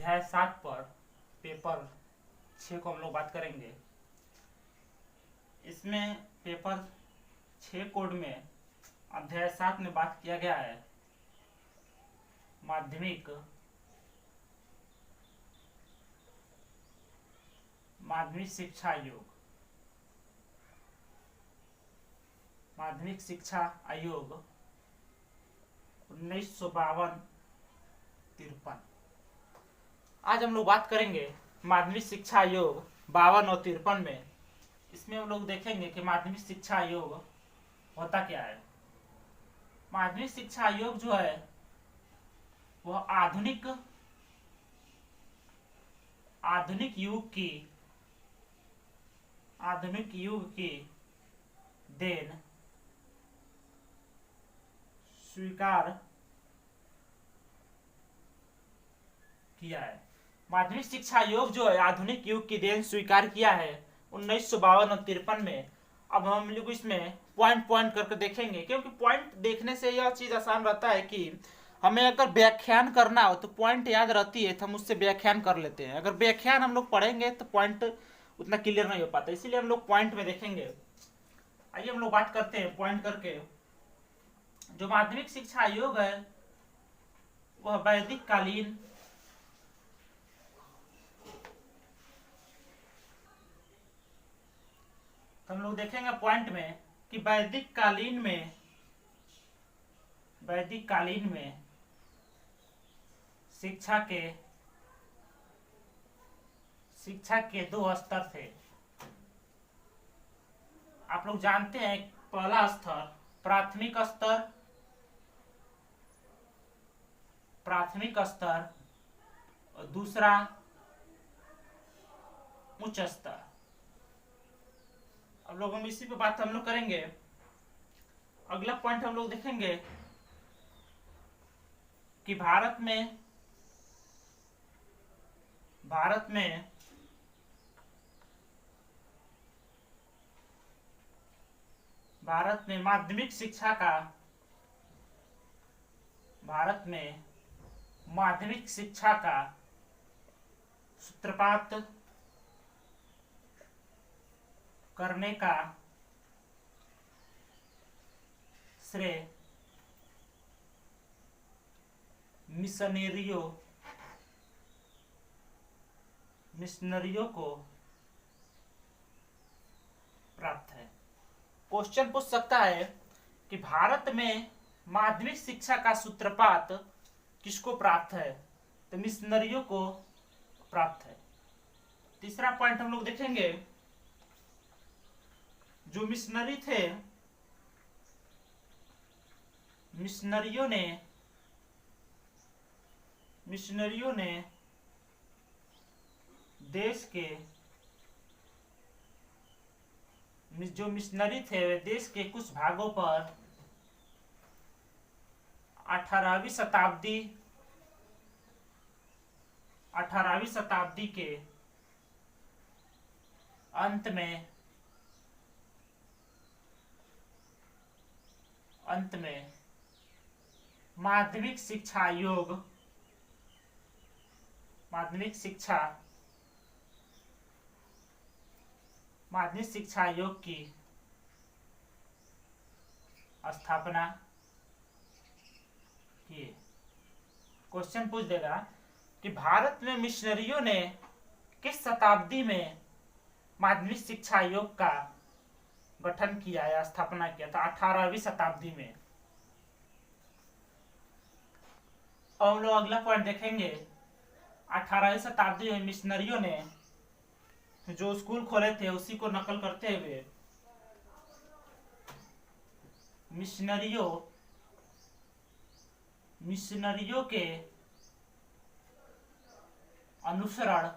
अध्याय 7 पर पेपर 6 को हम लोग बात करेंगे। इसमें पेपर 6 कोड में अध्याय 7 में बात किया गया है माध्यमिक शिक्षा आयोग। माध्यमिक शिक्षा आयोग 1952-53। आज हम लोग बात करेंगे माध्यमिक शिक्षा आयोग 52 और 53 में। इसमें हम लोग देखेंगे कि माध्यमिक शिक्षा आयोग होता क्या है। माध्यमिक शिक्षा आयोग जो है वह आधुनिक युग की देन स्वीकार किया है। माध्यमिक शिक्षा आयोग जो है आधुनिक युग की देन स्वीकार किया है 1952 और 53 में। अब हम लोग इसमें पॉइंट करके देखेंगे, क्योंकि पॉइंट देखने से यह चीज आसान रहता है कि हमें अगर व्याख्यान करना हो तो पॉइंट याद रहती है तो हम उससे व्याख्यान कर लेते हैं। अगर व्याख्यान हम लोग पढ़ेंगे तो पॉइंट उतना क्लियर नहीं हो पाता, इसीलिए हम लोग पॉइंट में देखेंगे। आइए हम लोग बात करते हैं पॉइंट करके। जो माध्यमिक शिक्षा आयोग है वह वैदिक कालीन हम लोग देखेंगे पॉइंट में कि वैदिक कालीन में शिक्षा के 2 स्तर थे। आप लोग जानते हैं पहला स्तर प्राथमिक स्तर और दूसरा उच्च स्तर। अब लोग हम इसी पे बात हम लोग करेंगे। अगला पॉइंट हम लोग देखेंगे कि भारत में माध्यमिक शिक्षा का सूत्रपात करने का श्रेय मिशनरियों को प्राप्त है। क्वेश्चन पूछ सकता है कि भारत में माध्यमिक शिक्षा का सूत्रपात किसको प्राप्त है, तो मिशनरियों को प्राप्त है। तीसरा पॉइंट हम लोग देखेंगे, जो मिशनरी थे मिशनरियों ने देश के वे देश के कुछ भागों पर 18वीं शताब्दी के अंत में माध्यमिक शिक्षा आयोग की स्थापना की। क्वेश्चन पूछ देगा कि भारत में मिशनरियों ने किस शताब्दी में माध्यमिक शिक्षा आयोग का गठन किया या स्थापना किया था। 18वीं शताब्दी में। और हम लोग अगला पॉइंट देखेंगे, 18वीं शताब्दी में मिशनरियों ने जो स्कूल खोले थे उसी को नकल करते हुए मिशनरियों के अनुसरण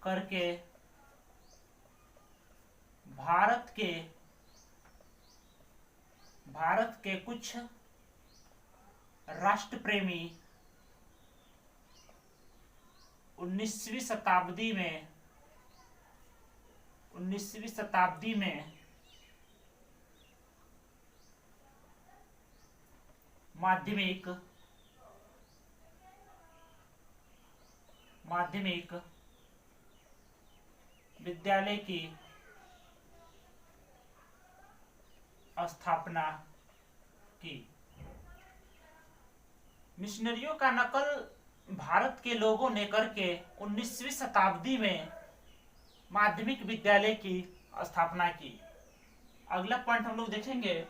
करके भारत के कुछ राष्ट्रप्रेमी 19वीं शताब्दी में माध्यमिक माध्यमिक विद्यालय की स्थापना की। मिशनरियों का नकल भारत के लोगों ने करके 19वीं शताब्दी में माध्यमिक विद्यालय की स्थापना की। अगला पॉइंट हम लोग देखेंगे,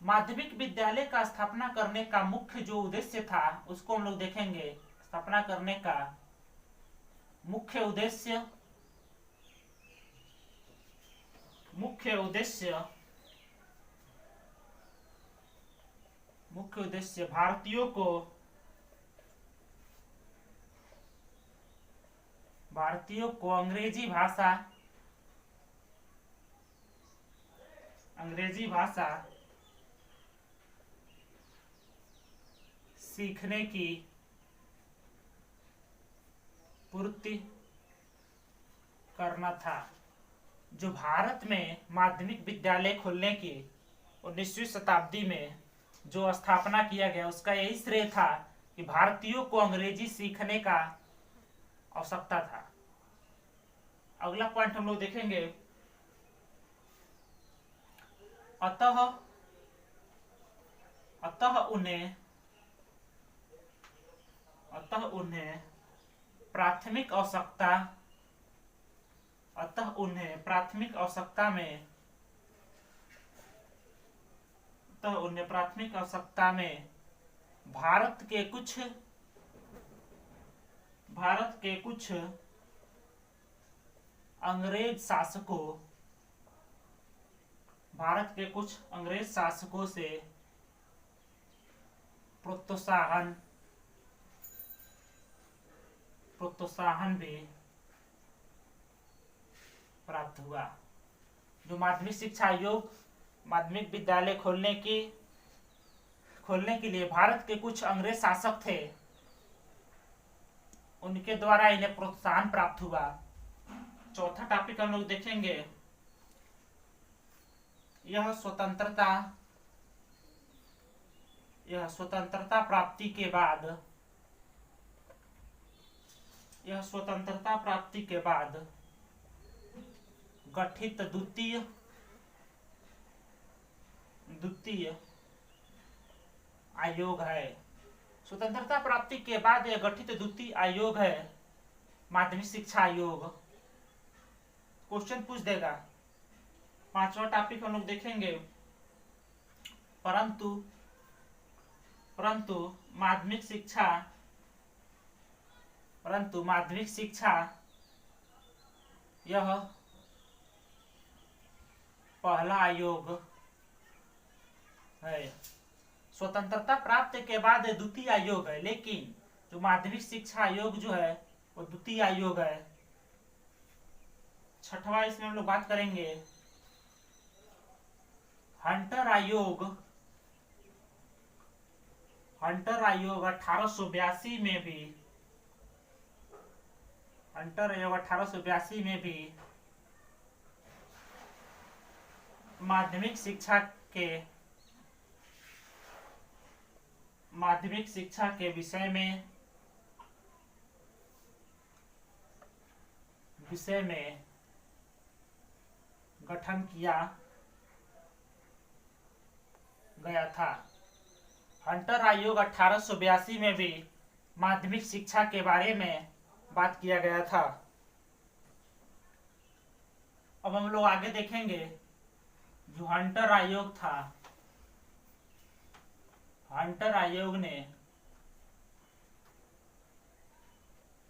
माध्यमिक विद्यालय का स्थापना करने का मुख्य जो उद्देश्य था उसको हम लोग देखेंगे। स्थापना करने का मुख्य उद्देश्य भारतीयों को अंग्रेजी भाषा सीखने की पूर्ति करना था। जो भारत में माध्यमिक विद्यालय खोलने की 19वीं शताब्दी में जो स्थापना किया गया उसका यही श्रेय था कि भारतीयों को अंग्रेजी सीखने का आवश्यकता था। अगला पॉइंट हम लोग देखेंगे, अतः उन्हें प्राथमिक आवश्यकता में भारत के कुछ अंग्रेज शासकों से प्रोत्साहन भी प्राप्त हुआ। जो माध्यमिक शिक्षा आयोग माध्यमिक विद्यालय खोलने के लिए भारत के कुछ अंग्रेज शासक थे, उनके द्वारा इन्हें प्रोत्साहन प्राप्त हुआ। चौथा टॉपिक हम लोग देखेंगे, यह स्वतंत्रता प्राप्ति के बाद गठित द्वितीय आयोग है। स्वतंत्रता प्राप्ति के बाद यह गठित द्वितीय आयोग है माध्यमिक शिक्षा आयोग। क्वेश्चन पूछ देगा। पांचवा टॉपिक हम लोग देखेंगे, परंतु माध्यमिक शिक्षा यह पहला आयोग है। स्वतंत्रता प्राप्त के बाद द्वितीय आयोग है, लेकिन जो माध्यमिक शिक्षा आयोग जो है वो द्वितीय आयोग है। छठवां इसमें हम लोग बात करेंगे, हंटर आयोग 1882 में भी माध्यमिक शिक्षा के विषय में गठन किया गया था। हंटर आयोग 1882 में भी माध्यमिक शिक्षा के बारे में बात किया गया था। अब हम लोग आगे देखेंगे, जो हंटर आयोग था, हंटर आयोग ने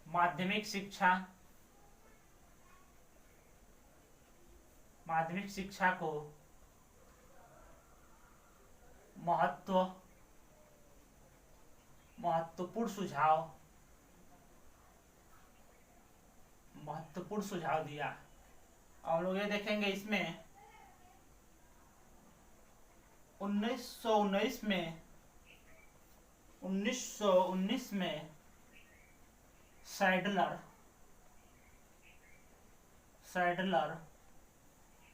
माध्यमिक शिक्षा को महत्वपूर्ण सुझाव दिया। हम लोग ये देखेंगे, इसमें 1919 में सैडलर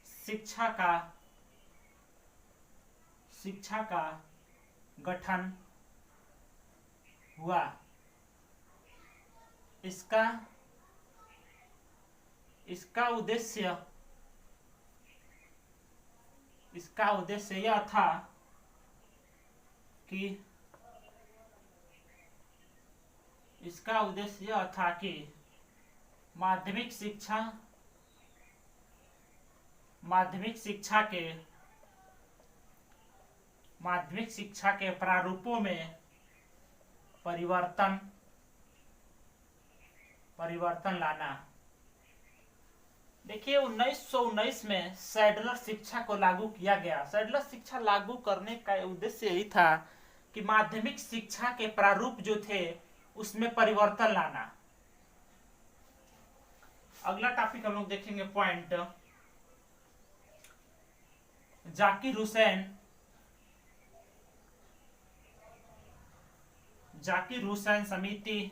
शिक्षा का गठन हुआ। इसका इसका उद्देश्य यह था कि माध्यमिक शिक्षा के प्रारूपों में परिवर्तन लाना। देखिए 1919 में सैडलर शिक्षा को लागू किया गया। सैडलर शिक्षा लागू करने का उद्देश्य यही था कि माध्यमिक शिक्षा के प्रारूप जो थे उसमें परिवर्तन लाना। अगला टॉपिक हम लोग देखेंगे पॉइंट, जाकिर हुसैन समिति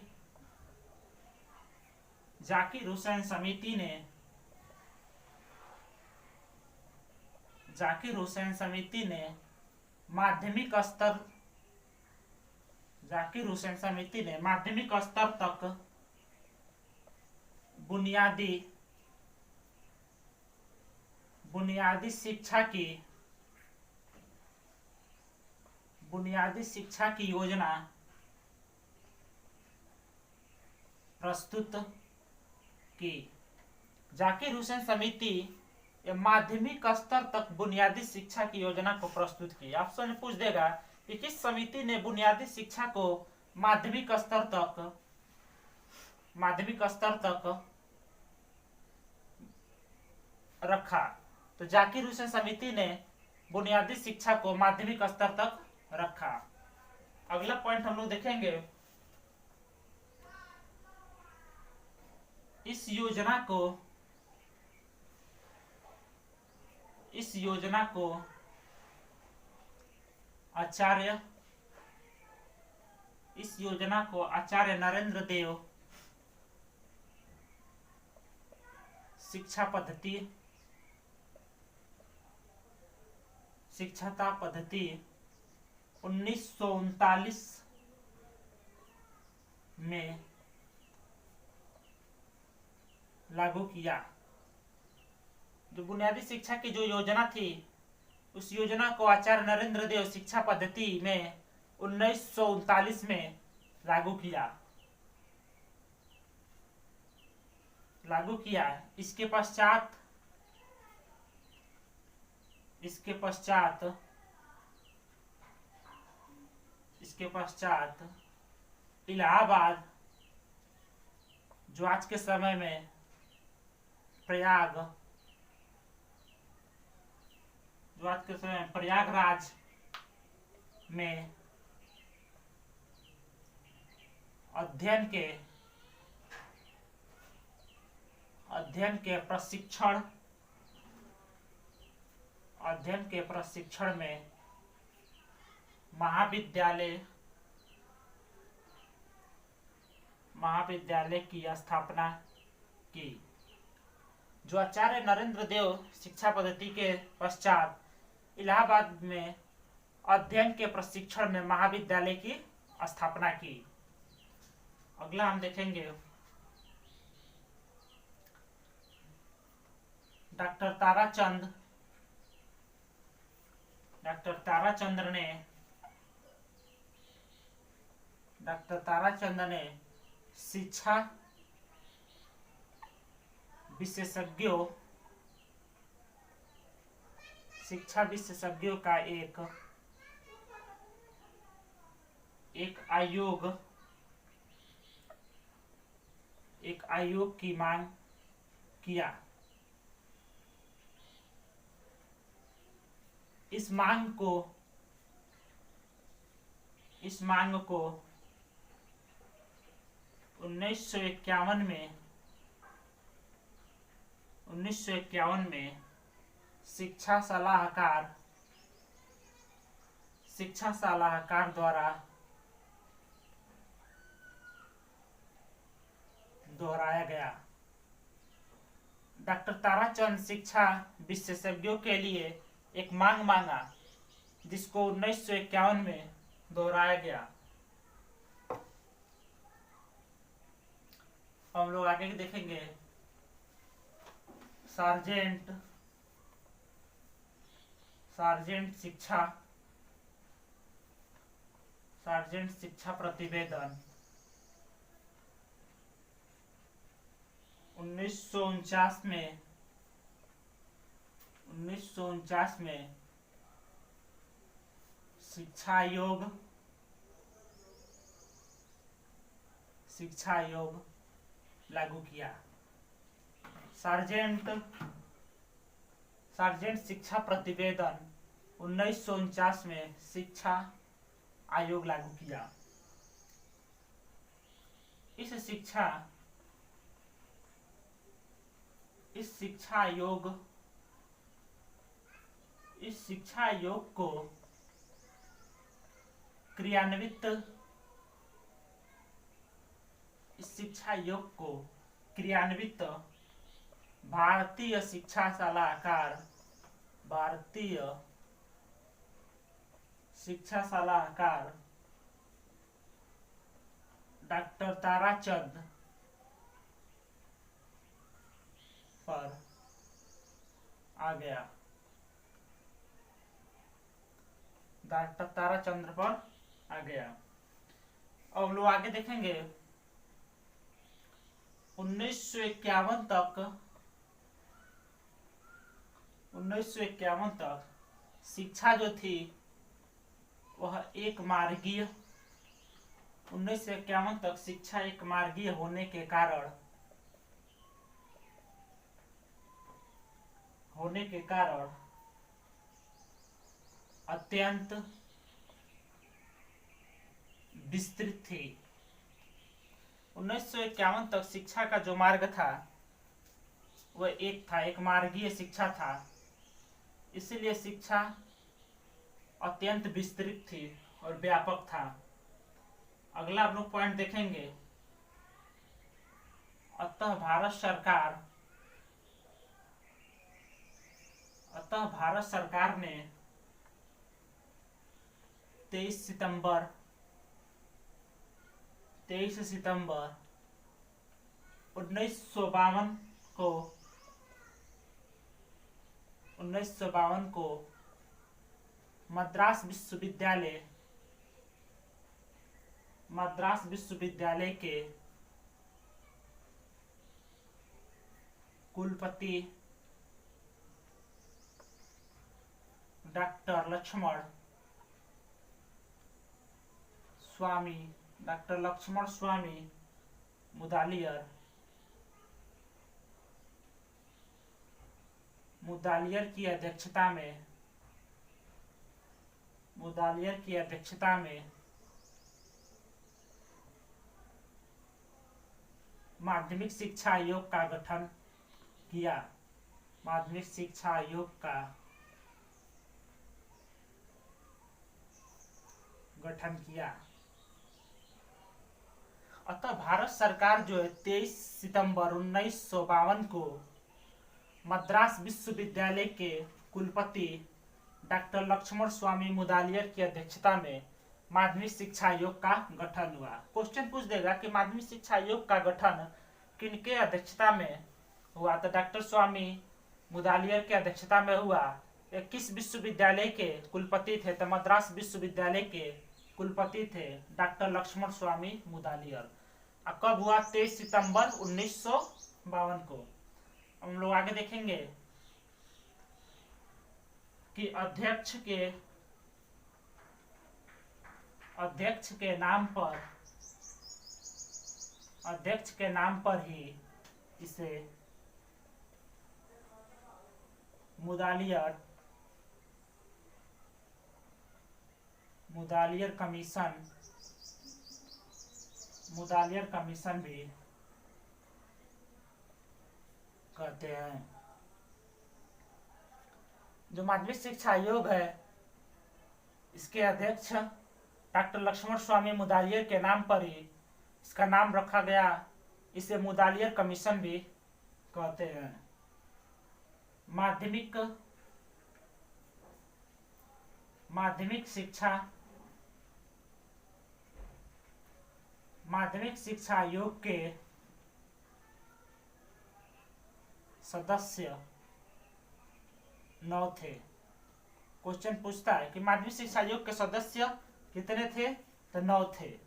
ने माध्यमिक स्तर तक बुनियादी शिक्षा की योजना प्रस्तुत की। जाकिर हुसैन समिति माध्यमिक स्तर तक बुनियादी शिक्षा की योजना को प्रस्तुत की। ऑप्शन पूछ देगा कि किस समिति ने बुनियादी शिक्षा को माध्यमिक स्तर तक रखा। तो जाकिर हुसैन समिति ने बुनियादी शिक्षा को माध्यमिक स्तर तक रखा। अगला पॉइंट हम लोग देखेंगे, इस योजना को आचार्य नरेंद्र देव शिक्षा पद्धति 1939 में लागू किया। जो बुनियादी शिक्षा की जो योजना थी उस योजना को आचार्य नरेंद्र देव शिक्षा पद्धति में 1939 में लागू किया। इसके पश्चात इलाहाबाद, जो आज के समय में प्रयागराज में अध्ययन के प्रशिक्षण में महाविद्यालय की स्थापना की। जो आचार्य नरेंद्र देव शिक्षा पद्धति के पश्चात इलाहाबाद में अध्ययन के प्रशिक्षण में महाविद्यालय की स्थापना की। अगला हम देखेंगे, डॉक्टर ताराचंद ने शिक्षा विशेषज्ञों का एक आयोग की मांग किया। इस मांग को 1951 में शिक्षा सलाहकार द्वारा दोहराया गया। डॉक्टर ताराचंद शिक्षा विशेषज्ञों के लिए एक मांग मांगा जिसको 1951 में दोहराया गया। हम लोग आगे देखेंगे सार्जेंट सार्जेंट शिक्षा सार्जेंट शिक्षा प्रतिवेदन 1949 में 1949 में शिक्षा आयोग लागू किया। सार्जेंट शिक्षा प्रतिवेदन 1949 में शिक्षा आयोग लागू किया। इस शिक्षा आयोग को क्रियान्वित भारतीय शिक्षा सलाहकार डॉक्टर ताराचंद पर आ गया। डॉक्टर ताराचंद्र पर आ गया। अब लोग आगे देखेंगे 1951 तक शिक्षा जो थी वह एक मार्गीय 1951 तक शिक्षा एक मार्गीय होने के कारण अत्यंत विस्तृत थी। 1951 तक शिक्षा का जो मार्ग था वह एक मार्गीय शिक्षा था, इसलिए शिक्षा अत्यंत विस्तृत थी और व्यापक था। अगला आप लोग पॉइंट देखेंगे, अतः भारत सरकार ने 23 सितंबर 1952 को मद्रास विश्वविद्यालय के कुलपति डॉक्टर लक्ष्मण स्वामी मुदालियर की अध्यक्षता में माध्यमिक शिक्षा आयोग का गठन किया। अतः भारत सरकार जो है 23 सितंबर 1952 को मद्रास विश्वविद्यालय के कुलपति डॉक्टर लक्ष्मण स्वामी मुदालियर की अध्यक्षता में माध्यमिक शिक्षा आयोग का गठन हुआ। क्वेश्चन पूछ देगा कि माध्यमिक शिक्षा आयोग का गठन किनके अध्यक्षता में हुआ, तो डॉक्टर स्वामी मुदालियर की अध्यक्षता में हुआ। ये किस विश्वविद्यालय के कुलपति थे, तो मद्रास विश्वविद्यालय के कुलपति थे डॉक्टर लक्ष्मण स्वामी मुदालियर। कब हुआ? 23 सितंबर 1952 को। हम लोग आगे देखेंगे कि अध्यक्ष के नाम पर ही इसे मुदालियर कमीशन भी कहते हैं। जो माध्यमिक शिक्षा आयोग है इसके अध्यक्ष डॉक्टर लक्ष्मण स्वामी मुदालियर के नाम पर ही इसका नाम रखा गया। इसे मुदालियर कमीशन भी कहते हैं। माध्यमिक शिक्षा आयोग के सदस्य 9 थे। क्वेश्चन पूछता है कि माध्यमिक शिक्षा आयोग के सदस्य कितने थे, तो 9 थे।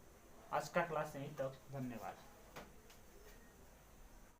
आज का क्लास यहीं तक, धन्यवाद।